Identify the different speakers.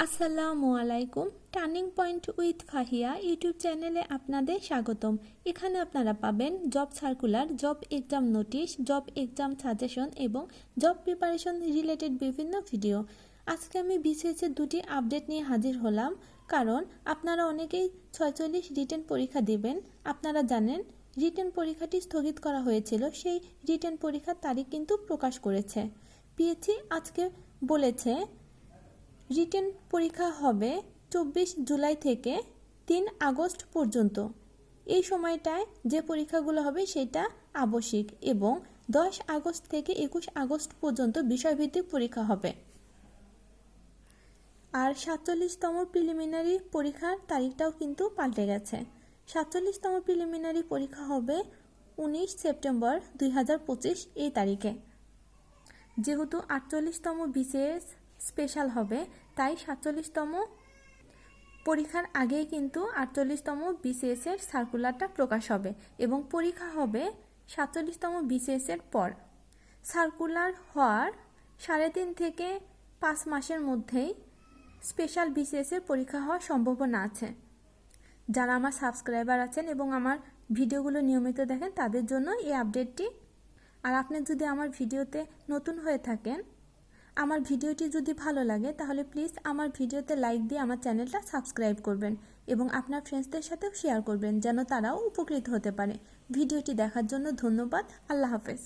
Speaker 1: আসসালামু আলাইকুম। Turning point with Fahia YouTube চ্যানেলে আপনাদের স্বাগতম। এখানে আপনারা পাবেন job circular, job exam notice, job exam suggestion এবং জব প্রিপারেশন রিলেটেড বিভিন্ন ভিডিও। আজকে আমি বিসিএসের দুটি আপডেট নিয়ে হাজির হলাম, কারণ আপনারা অনেকেই 46 রিটেন পরীক্ষা দেবেন। আপনারা জানেন রিটেন পরীক্ষাটি স্থগিত করা হয়েছিল, সেই রিটেন পরীক্ষার তারিখ কিন্তু প্রকাশ করেছে। পিএসসি আজকে বলেছে রিটেন পরীক্ষা হবে 24 জুলাই থেকে 3 আগস্ট পর্যন্ত। এই সময়টায় যে পরীক্ষাগুলো হবে সেটা আবশ্যিক এবং 10 আগস্ট থেকে 21 আগস্ট পর্যন্ত বিষয়ভিত্তিক পরীক্ষা হবে। আর 47তম প্রিলিমিনারি পরীক্ষার তারিখটাও কিন্তু পাল্টে গেছে। 47তম প্রিলিমিনারি পরীক্ষা হবে 19 সেপ্টেম্বর 2025 এই তারিখে। যেহেতু 48তম বিসিএস স্পেশাল হবে, তাই 47তম পরীক্ষার আগেই কিন্তু 48তম বিসিএস এর সার্কুলারটা প্রকাশ হবে এবং পরীক্ষা হবে 47তম বিসিএস এর পর। সার্কুলার হওয়ার 3.5 থেকে 5 মাসের মধ্যেই স্পেশাল বিসিএস এর পরীক্ষা হওয়ার সম্ভাবনা আছে। যারা আমার সাবস্ক্রাইবার আছেন এবং আমার ভিডিওগুলো নিয়মিত দেখেন তাদের জন্য এই আপডেটটি। আর আপনি যদি আমার ভিডিওতে নতুন হয়ে থাকেন, আমার ভিডিওটি যদি ভালো লাগে তাহলে প্লিজ আমার ভিডিওতে লাইক দিয়ে আমার চ্যানেলটা সাবস্ক্রাইব করবেন এবং আপনার ফ্রেন্ডসদের সাথেও শেয়ার করবেন যেন তারাও উপকৃত হতে পারে। ভিডিওটি দেখার জন্য ধন্যবাদ। আল্লাহ হাফেজ।